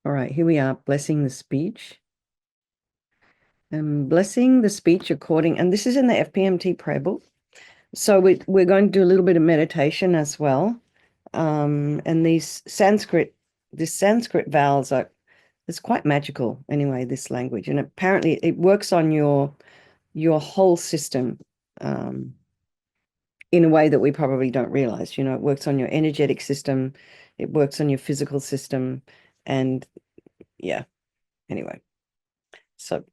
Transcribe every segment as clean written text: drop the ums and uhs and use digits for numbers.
All right, here we are, blessing the speech. Blessing the speech according, and this is in the FPMT prayer book. So we're going to do a little bit of meditation as well. And this Sanskrit vowels it's quite magical anyway, this language. And apparently it works on your whole system in a way that we probably don't realize. You know, it works on your energetic system, it works on your physical system, and yeah, anyway. So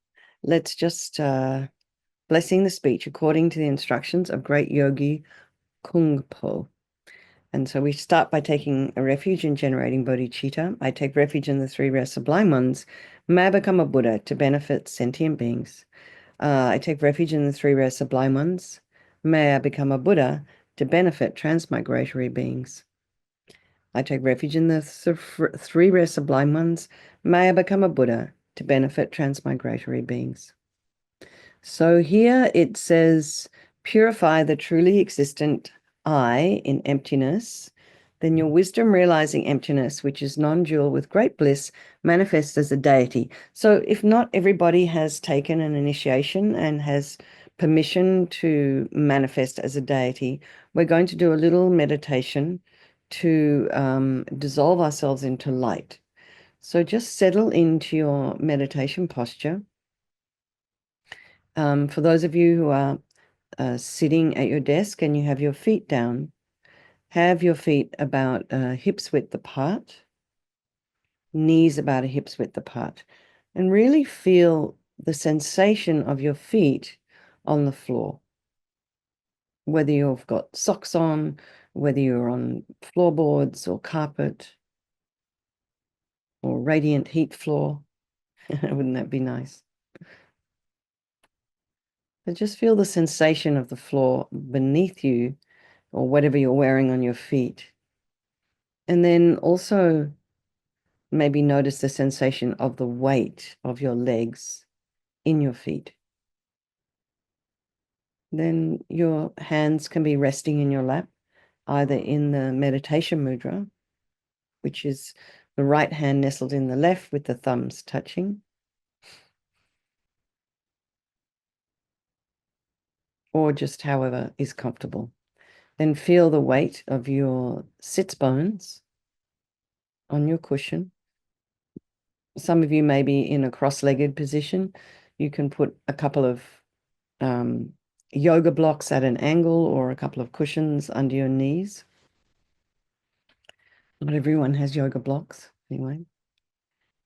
let's just blessing the speech according to the instructions of great yogi Kung Po. And so we start by taking a refuge in generating bodhicitta. I take refuge in the three rare sublime ones. May I become a Buddha to benefit sentient beings. I take refuge in the three rare sublime ones. May I become a Buddha to benefit transmigratory beings. I take refuge in the three rare sublime ones. May I become a Buddha to benefit transmigratory beings. So here it says, purify the truly existent I in emptiness, then your wisdom realizing emptiness, which is non-dual with great bliss, manifests as a deity. So if not everybody has taken an initiation and has permission to manifest as a deity, we're going to do a little meditation to dissolve ourselves into light. So just settle into your meditation posture. For those of you who are sitting at your desk and you have your feet down, have your feet about hips width apart, knees about a hips width apart, and really feel the sensation of your feet on the floor. Whether you've got socks on, whether you're on floorboards or carpet or radiant heat floor, wouldn't that be nice? But just feel the sensation of the floor beneath you or whatever you're wearing on your feet. And then also maybe notice the sensation of the weight of your legs in your feet. Then your hands can be resting in your lap, either in the meditation mudra, which is the right hand nestled in the left with the thumbs touching, or just however is comfortable. Then feel the weight of your sits bones on your cushion. Some of you may be in a cross-legged position. You can put a couple of yoga blocks at an angle or a couple of cushions under your knees. Not everyone has yoga blocks, anyway.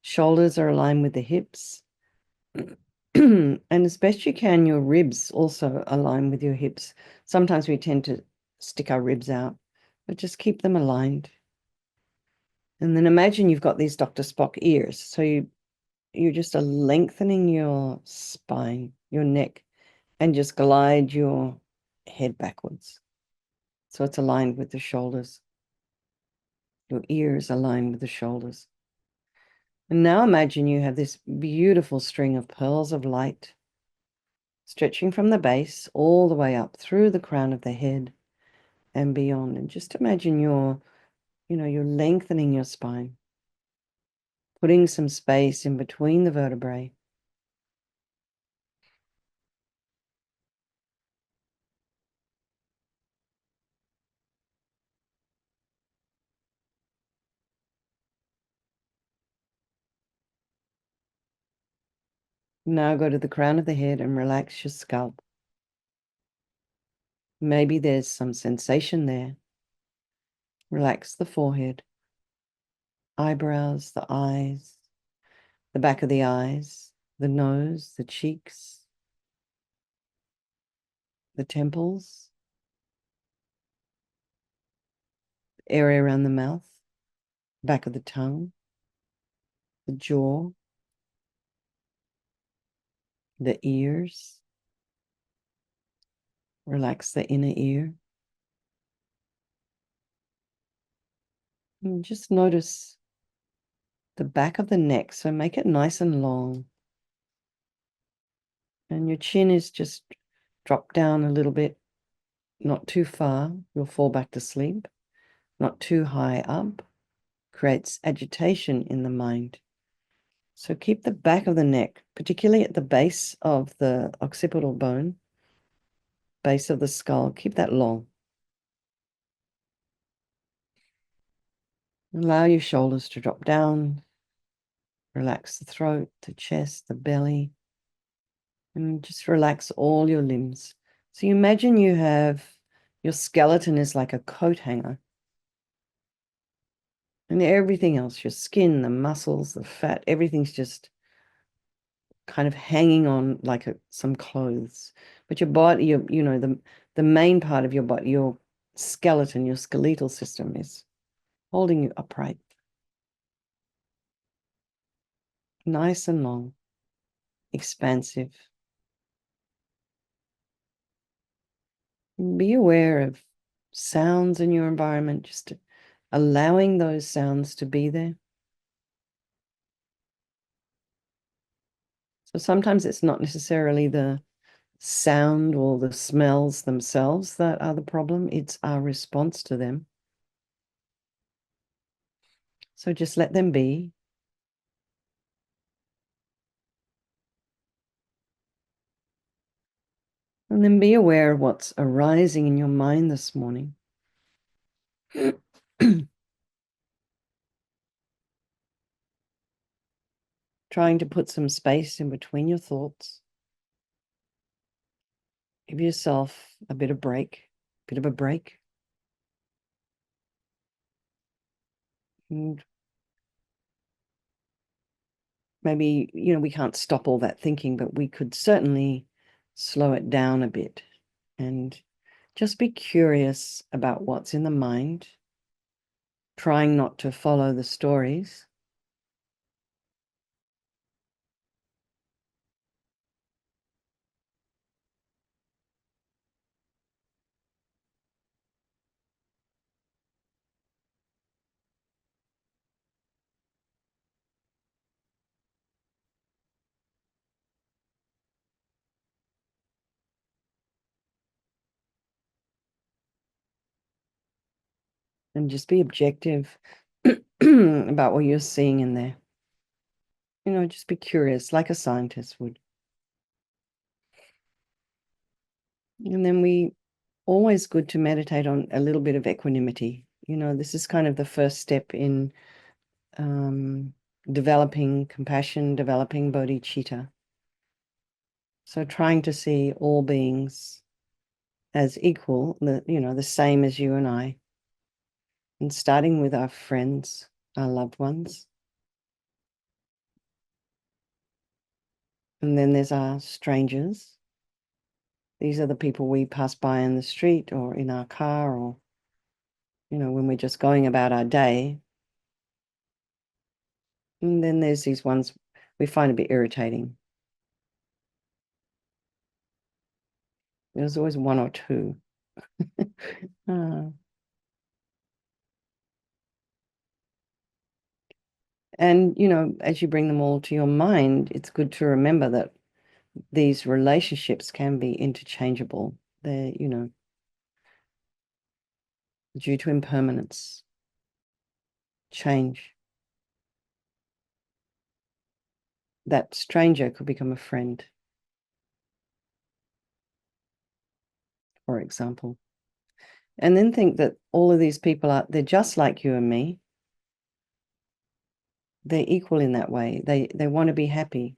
Shoulders are aligned with the hips. And as best you can, your ribs also align with your hips. Sometimes we tend to stick our ribs out, but just keep them aligned. And then imagine you've got these Dr. Spock ears. So you're just lengthening your spine, your neck, and just glide your head backwards. So it's aligned with the shoulders. Your ears align with the shoulders. And now imagine you have this beautiful string of pearls of light stretching from the base all the way up through the crown of the head and beyond. And just imagine you're lengthening your spine, putting some space in between the vertebrae. Now go to the crown of the head and relax your scalp. Maybe there's some sensation there. Relax the forehead, eyebrows, the eyes, the back of the eyes, the nose, the cheeks, the temples, the area around the mouth, back of the tongue, the jaw, the ears. Relax the inner ear. And just notice the back of the neck. So make it nice and long. And your chin is just drop down a little bit, not too far. You'll fall back to sleep. Not too high up. Creates agitation in the mind. So keep the back of the neck, particularly at the base of the occipital bone, base of the skull, keep that long. Allow your shoulders to drop down. Relax the throat, the chest, the belly, and just relax all your limbs. So you imagine you have your skeleton is like a coat hanger, and everything else, your skin, the muscles, the fat, everything's just kind of hanging on like some clothes. But your body, the main part of your body, your skeleton, your skeletal system is holding you upright, nice and long, expansive. Be aware of sounds in your environment, just allowing those sounds to be there. So sometimes it's not necessarily the sound or the smells themselves that are the problem, it's our response to them. So just let them be. And then be aware of what's arising in your mind this morning. Trying to put some space in between your thoughts. Give yourself a bit of a break. And maybe, we can't stop all that thinking, but we could certainly slow it down a bit and just be curious about what's in the mind, trying not to follow the stories. And just be objective about what you're seeing in there. Just be curious, like a scientist would. And then always good to meditate on a little bit of equanimity. This is kind of the first step in developing compassion, developing bodhicitta. So trying to see all beings as equal, the same as you and I. And starting with our friends, our loved ones. And then there's our strangers. These are the people we pass by in the street or in our car or, when we're just going about our day. And then there's these ones we find a bit irritating. There's always one or two. And, as you bring them all to your mind, it's good to remember that these relationships can be interchangeable. They're, due to impermanence, change. That stranger could become a friend, for example. And then think that all of these people they're just like you and me. They're equal in that way. They want to be happy.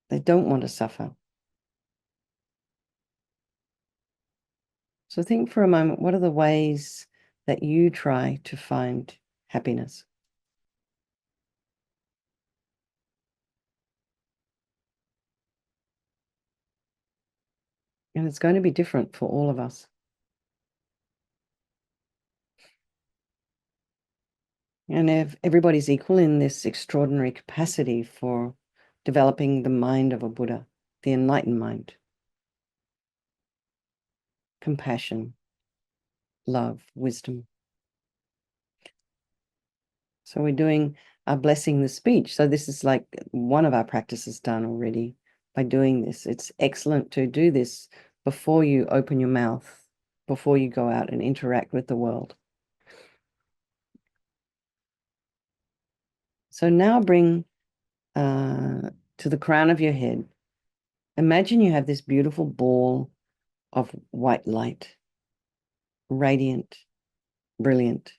They don't want to suffer. So think for a moment, what are the ways that you try to find happiness? And it's going to be different for all of us. And if everybody's equal in this extraordinary capacity for developing the mind of a Buddha, the enlightened mind, compassion, love, wisdom. So we're doing our blessing the speech. So this is like one of our practices done already by doing this. It's excellent to do this before you open your mouth, before you go out and interact with the world. So now bring to the crown of your head. Imagine you have this beautiful ball of white light, radiant, brilliant.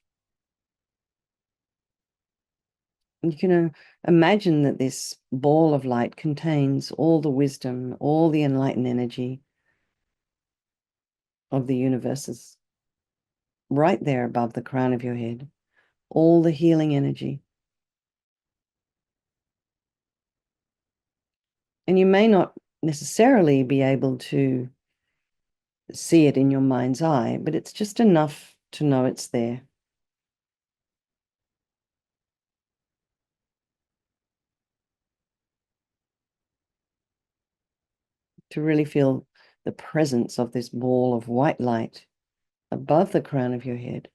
And you can imagine that this ball of light contains all the wisdom, all the enlightened energy of the universes right there above the crown of your head, all the healing energy. And you may not necessarily be able to see it in your mind's eye, but it's just enough to know it's there. To really feel the presence of this ball of white light above the crown of your head.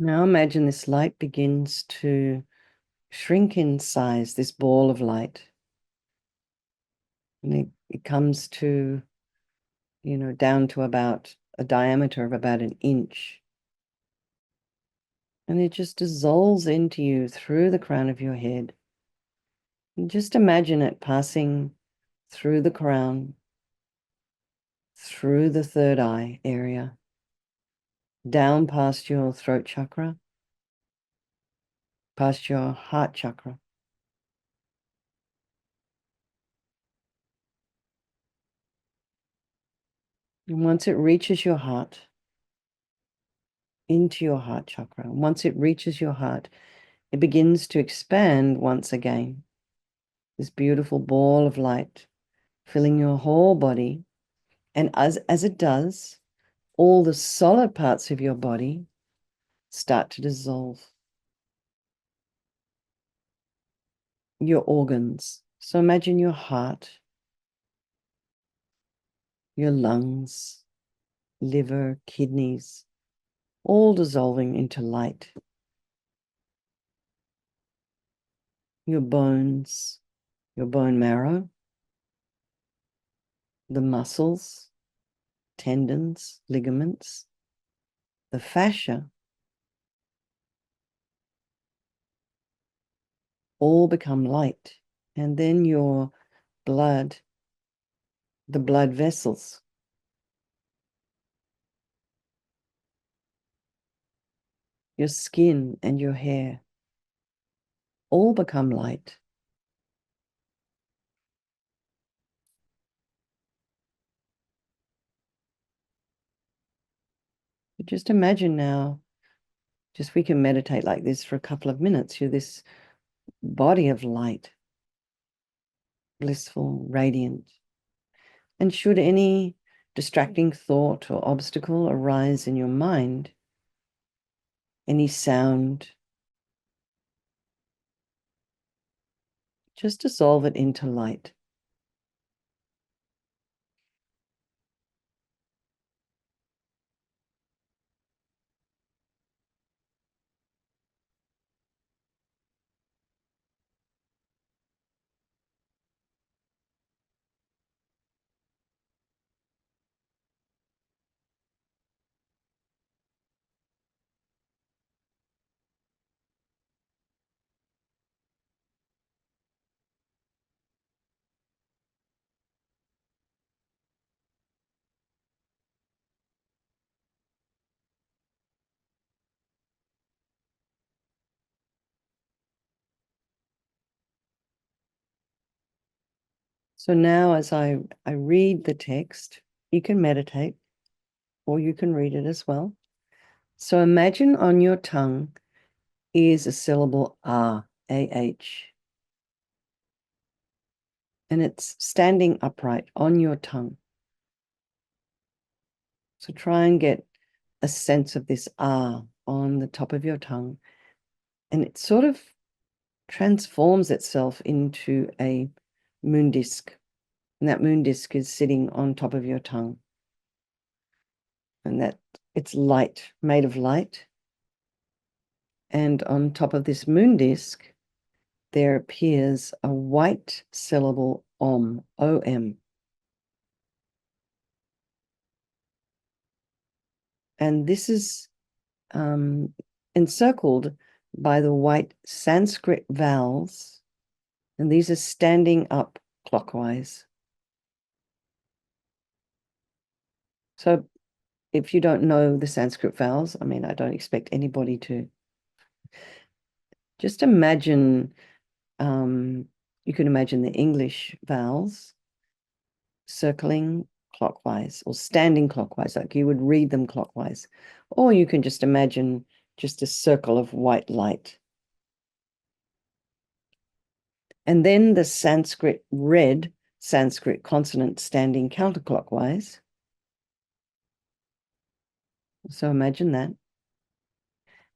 Now imagine this light begins to shrink in size, this ball of light. And it comes to, down to about a diameter of about an inch. And it just dissolves into you through the crown of your head. And just imagine it passing through the crown, through the third eye area, down past your throat chakra, past your heart chakra. And once it reaches your heart, into your heart chakra, and once it reaches your heart, it begins to expand once again. This beautiful ball of light filling your whole body. And as it does, all the solid parts of your body start to dissolve. Your organs. So imagine your heart, your lungs, liver, kidneys, all dissolving into light. Your bones, your bone marrow, the muscles, tendons, ligaments, the fascia, all become light. And then your blood, the blood vessels, your skin and your hair, all become light. But just imagine now, just we can meditate like this for a couple of minutes. You're this body of light, blissful, radiant. And should any distracting thought or obstacle arise in your mind, any sound, just dissolve it into light. So now as I read the text, you can meditate or you can read it as well. So imagine on your tongue is a syllable R, A-H. And it's standing upright on your tongue. So try and get a sense of this R on the top of your tongue. and it sort of transforms itself into a moon disk. And that moon disk is sitting on top of your tongue. And that it's light, made of light. And on top of this moon disk, there appears a white syllable Om, O-M. And this is encircled by the white Sanskrit vowels, and these are standing up clockwise. So if you don't know the Sanskrit vowels, I mean, I don't expect anybody to. Just imagine, you can imagine the English vowels circling clockwise or standing clockwise, like you would read them clockwise. Or you can just imagine just a circle of white light. And then the Sanskrit red Sanskrit consonant standing counterclockwise. So imagine that.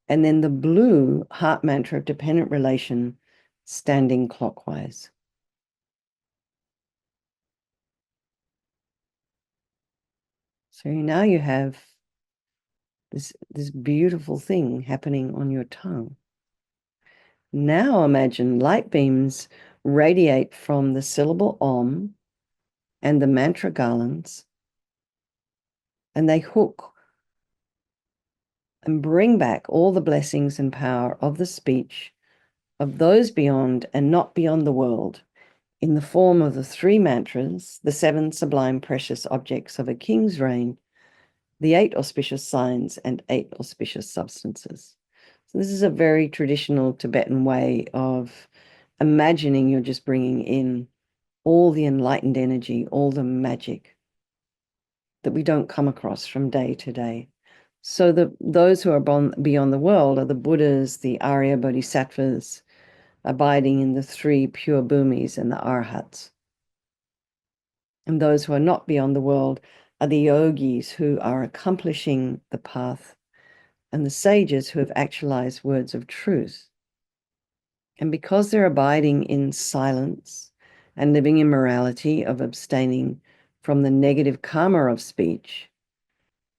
And then the blue heart mantra of dependent relation standing clockwise. So now you have this beautiful thing happening on your tongue. Now imagine light beams radiate from the syllable Om and the mantra garlands, and they hook and bring back all the blessings and power of the speech of those beyond and not beyond the world in the form of the 3 mantras, the 7 sublime precious objects of a king's reign, the 8 auspicious signs, and 8 auspicious substances. So this is a very traditional Tibetan way of imagining you're just bringing in all the enlightened energy, all the magic that we don't come across from day to day. So those who are beyond the world are the Buddhas, the Arya Bodhisattvas, abiding in the 3 pure bhumis, and the Arhats. And those who are not beyond the world are the yogis who are accomplishing the path, and the sages who have actualized words of truth. And because they're abiding in silence and living in morality of abstaining from the negative karma of speech,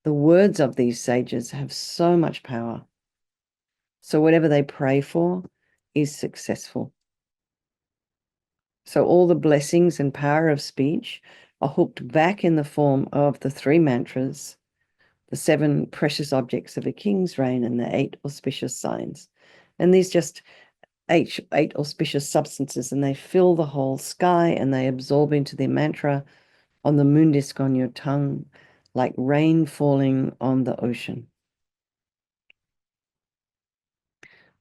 the words of these sages have so much power. So whatever they pray for is successful. So all the blessings and power of speech are hooked back in the form of the 3 mantras, the 7 precious objects of a king's reign, and the 8 auspicious signs. And these just 8 auspicious substances, and they fill the whole sky, and they absorb into the mantra on the moon disk on your tongue like rain falling on the ocean.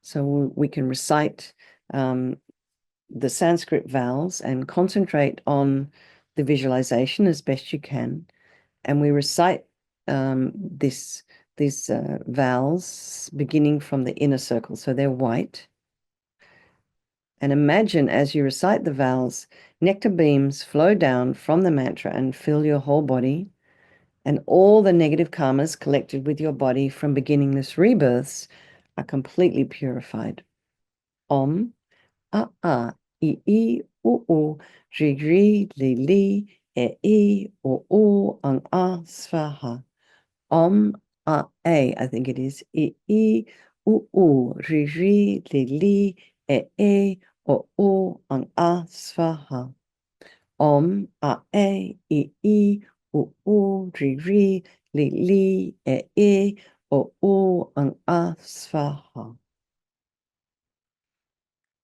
So we can recite the Sanskrit vowels and concentrate on the visualization as best you can. And we recite these vowels beginning from the inner circle. So they're white. And imagine as you recite the vowels, nectar beams flow down from the mantra and fill your whole body. And all the negative karmas collected with your body from beginningless rebirths are completely purified. Om, a, I, u, ri, ri, li, li, e, o, ang, svaha. Om, a, I think it is. I, ri, ri, li, li, e, o, ang, svaha. Om, a, I, ri, ri, li, li, e, o, ang, svaha.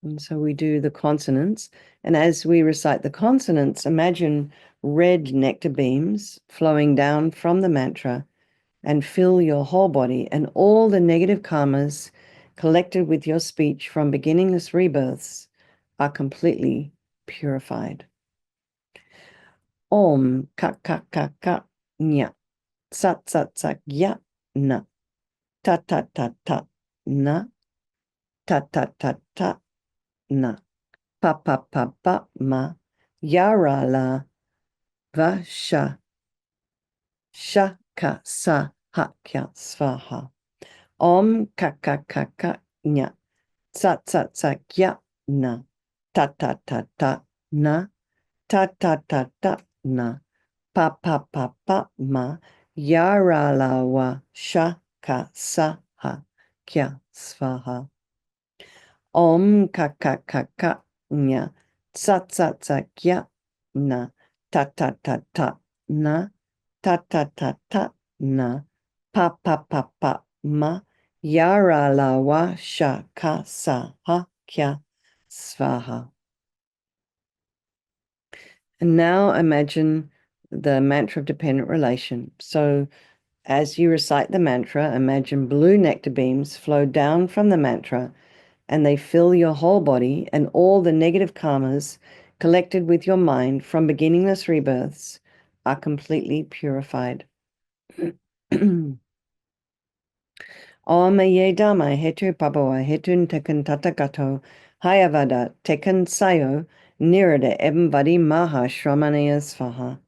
And so we do the consonants. And as we recite the consonants, imagine red nectar beams flowing down from the mantra and fill your whole body, and all the negative karmas collected with your speech from beginningless rebirths are completely purified. Om ka ka ka ka nya sat sat sat ya na ta ta ta ta na ta ta ta ta na pa pa pa pa ma yara la va sha ka sa ha kya svaha. Om ka ka ka ka nya Tsa tsa tsa kya na. Ta ta ta ta na. Ta ta ta ta na. Pa pa pa pa ma. Yara la wa sha ka sa ha kya svaha. Om ka ka ka ka nya. Tsa tsa tsa kya na. Ta ta ta ta na. Ta ta ta ta na. Pa pa pa pa ma. Yara la wa sha ka sa ha kya svaha. And now imagine the mantra of dependent relation. So as you recite the mantra, imagine blue nectar beams flow down from the mantra and they fill your whole body, and all the negative karmas collected with your mind from beginningless rebirths are completely purified. Om ye dama hetu papawa hetun tekun tatagato hayavada tekun sayo nirada ebambadi maha shramanaya svaha.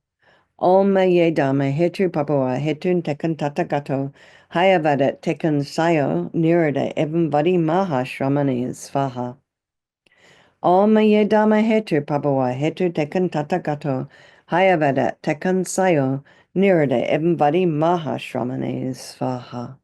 Om ye dama hetu papawa hetun tekun tatagato hayavada tekun sayo nirada ebambadi maha shramanaya svaha. Om ye dama hetu papawa hetu tekun tatagato hayavada tekun sayo nirada ebambadi maha shramanaya svaha.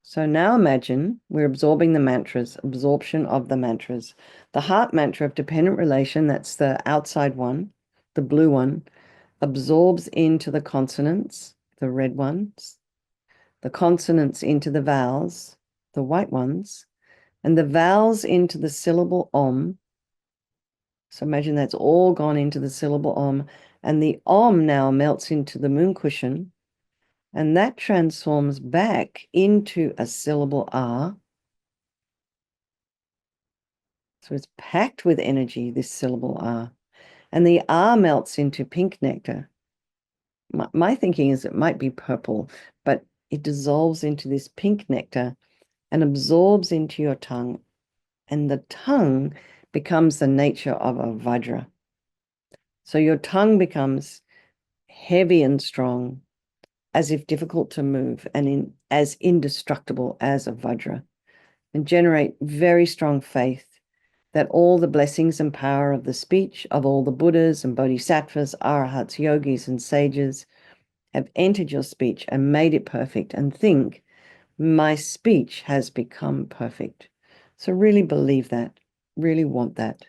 So now imagine we're absorbing the mantras, absorption of the mantras. The heart mantra of dependent relation, that's the outside one, the blue one, absorbs into the consonants, the red ones, the consonants into the vowels, the white ones, and the vowels into the syllable om. So imagine that's all gone into the syllable om, and the om now melts into the moon cushion, and that transforms back into a syllable R. So it's packed with energy, this syllable R. And the R melts into pink nectar. My thinking is it might be purple, but it dissolves into this pink nectar and absorbs into your tongue. And the tongue becomes the nature of a vajra. So your tongue becomes heavy and strong, as if difficult to move, and as indestructible as a vajra, and generate very strong faith that all the blessings and power of the speech of all the Buddhas and Bodhisattvas, Arahats, yogis, and sages have entered your speech and made it perfect, and think, my speech has become perfect. So really believe that, really want that.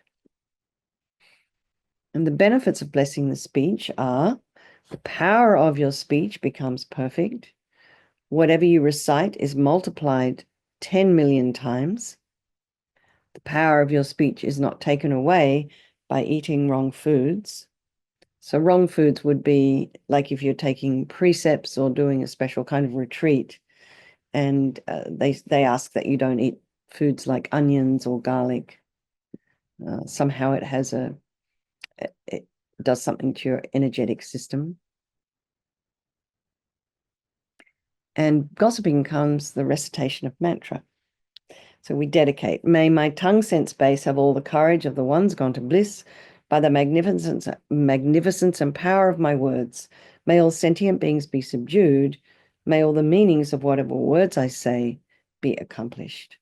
And the benefits of blessing the speech are the power of your speech becomes perfect. Whatever you recite is multiplied 10 million times. The power of your speech is not taken away by eating wrong foods. So wrong foods would be like if you're taking precepts or doing a special kind of retreat, and they ask that you don't eat foods like onions or garlic. Somehow it does something to your energetic system. And gossiping comes the recitation of mantra. So we dedicate, may my tongue sense base have all the courage of the ones gone to bliss by the magnificence and power of my words. May all sentient beings be subdued. May all the meanings of whatever words I say be accomplished.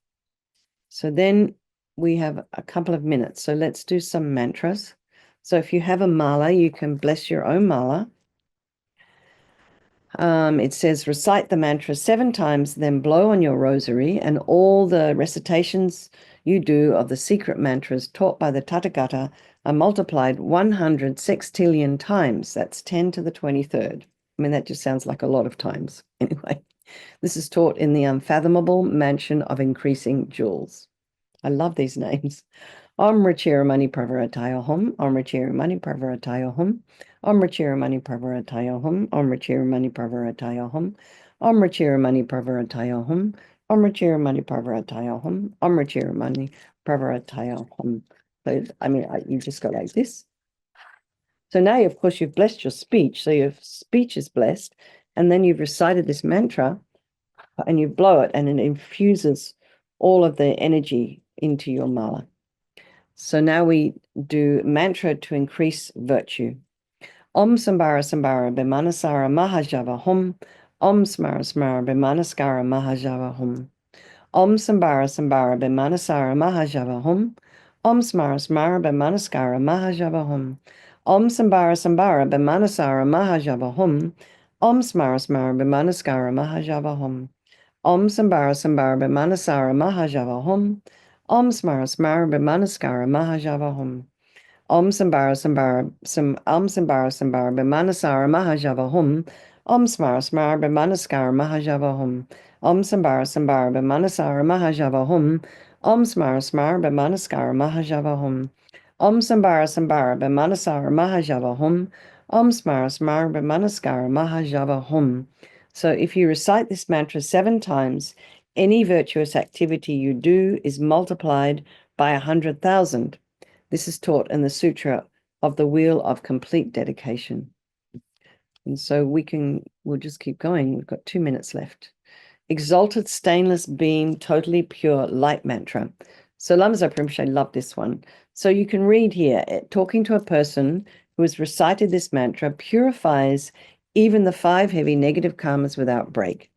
So then we have a couple of minutes. So let's do some mantras. So if you have a mala, you can bless your own mala. It says, recite the mantra 7 times, then blow on your rosary, and all the recitations you do of the secret mantras taught by the Tathagata are multiplied 100 sextillion times. That's 10 to the 23rd. I mean, that just sounds like a lot of times. Anyway, this is taught in the unfathomable mansion of increasing jewels. I love these names. Om Rachiramani Pravarataya Hum, Om Rachiramani Pravarataya Hum, Om Rachiramani Pravarataya Hum, Om Rachiramani Pravarataya Hum, Om Rachiramani Pravarataya Hum, Om Rachiramani Pravarataya Hum, Om Rachiramani Pravarataya Hum. So, I mean, you just go like this. So now, of course, you've blessed your speech. So your speech is blessed. And then you've recited this mantra and you blow it and it infuses all of the energy into your mala. So now we do mantra to increase virtue. Om Sambara Sambara Bimanasara Mahajava Hum. Om Smara Smara Bimanaskara Mahajava Hum. Om Sambara Sambara Bimanasara Mahajava Hum. Om Smara Smara Bimanaskara Mahajava Hum. Om Sambara Sambara Bimanasara Mahajava Hum. Om Smara Smara Bimanaskara Mahajava Hum. Om Sambara Sambara Bimanasara Mahajava Hum. Om Smara Smara Bimanaskara Mahajava Hum. Om Sambara Sambara Om Sambara Sambara Bimanasara Mahajava Hum. Om Smara Smara Bimanaskara Mahajava Hum. Om Sambara Sambara Bimanasara Mahajava Hum. Om Smara Smara Bimanaskara Mahajava Hum. Om Sambara Sambara Bimanasara Mahajava Hum. Om Smara Smara Bimanaskara Mahajava Hum. So if you recite this mantra 7 times, any virtuous activity you do is multiplied by 100,000. This is taught in the Sutra of the Wheel of Complete Dedication. And so we'll just keep going. We've got 2 minutes left. Exalted stainless beam, totally pure light mantra. So Lama Zopa Rinpoche loved this one. So you can read here, talking to a person who has recited this mantra purifies even the 5 heavy negative karmas without break.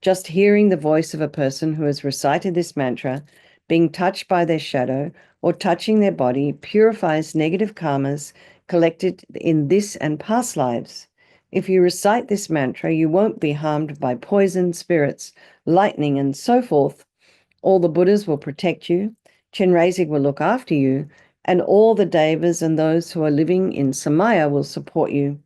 Just hearing the voice of a person who has recited this mantra, being touched by their shadow, or touching their body purifies negative karmas collected in this and past lives. If you recite this mantra, you won't be harmed by poison, spirits, lightning, and so forth. All the Buddhas will protect you, Chenrezig will look after you, and all the Devas and those who are living in Samaya will support you.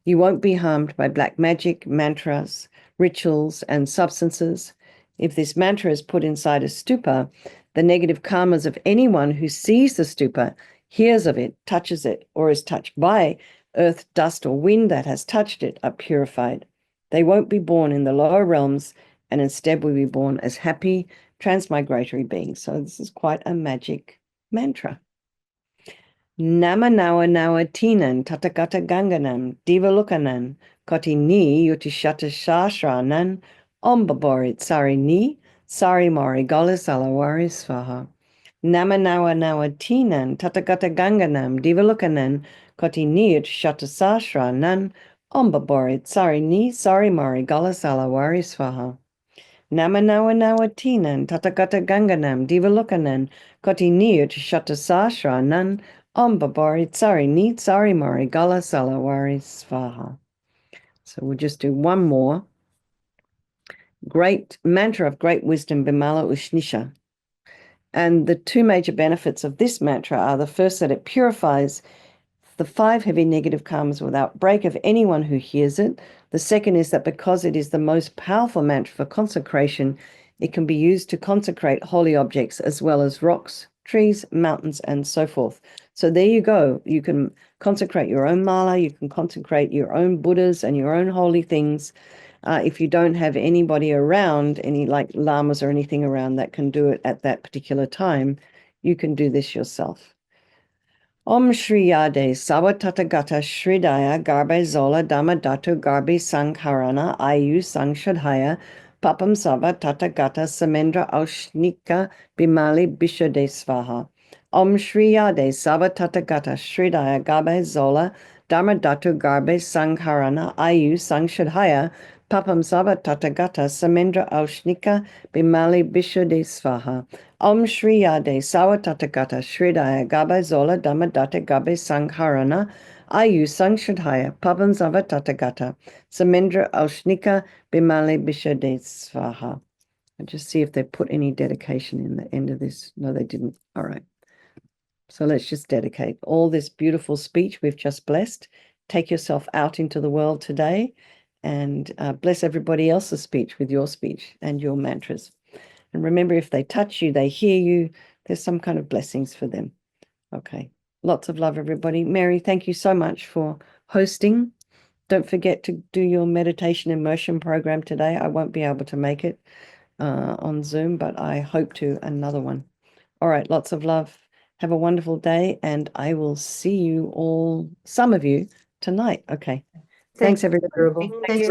You won't be harmed by black magic, mantras, rituals, and substances. If this mantra is put inside a stupa, the negative karmas of anyone who sees the stupa, hears of it, touches it, or is touched by earth, dust, or wind that has touched it are purified. They won't be born in the lower realms and instead will be born as happy transmigratory beings. So this is quite a magic mantra. Nama nawa nawa tinan tatakata ganganam divalukanan koti ni yutishata shashranan ombaborit sari ni sari mori golis alawari svaha. Nama nawa nawa tinan tatakata ganganam divalukanan koti ni yutishata shashranan ombaborit sari ni sari mori golis alawari svaha. Nama nawa nawa tinan tatakata ganganam divalukanan koti ni yutishata shashranan Ombabori tsari ni tsari mari gala salawari svaha. So we'll just do one more. Great mantra of great wisdom, Bimala Ushnisha. And the 2 major benefits of this mantra are the first, that it purifies the 5 heavy negative karmas without break of anyone who hears it. The second is that because it is the most powerful mantra for consecration, it can be used to consecrate holy objects as well as rocks, trees, mountains, and so forth. So there you go. You can consecrate your own mala, you can consecrate your own Buddhas and your own holy things. If you don't have anybody around, any like lamas or anything around that can do it at that particular time, you can do this yourself. Om Shri Yade Savatatagata Shridaya Garbe Zola Damadatu Garbe Sangharana Ayu Sangshadhaya Papam Sava Tatagata Samendra Aushnika Bimali Bishade Svaha. Om Shri Yade Savatatagata Shridaya Garbe Zola Damadatu Garbe Sangharana Ayu Sangshadhaya Papam Sava Tatagata Samendra Aushnika Bimali Bishade Svaha. Om Shri Yade Sawa Tatagata Shridaya Gabe Zola Damadate Gabe Sangharana Ayu Sangshadhaya Pavan Zava Tatagata Samendra Aushnika Bimale Bishade Svaha. I'll just see if they put any dedication in the end of this. No, they didn't. All right. So let's just dedicate all this beautiful speech we've just blessed. Take yourself out into the world today and bless everybody else's speech with your speech and your mantras. And remember, if they touch you, they hear you, there's some kind of blessings for them. Okay. Lots of love, everybody. Mary, thank you so much for hosting. Don't forget to do your meditation immersion program today. I won't be able to make it on Zoom, but I hope to another one. All right. Lots of love. Have a wonderful day, and I will see you all, some of you, tonight. Okay. Thanks, everybody. Thanks,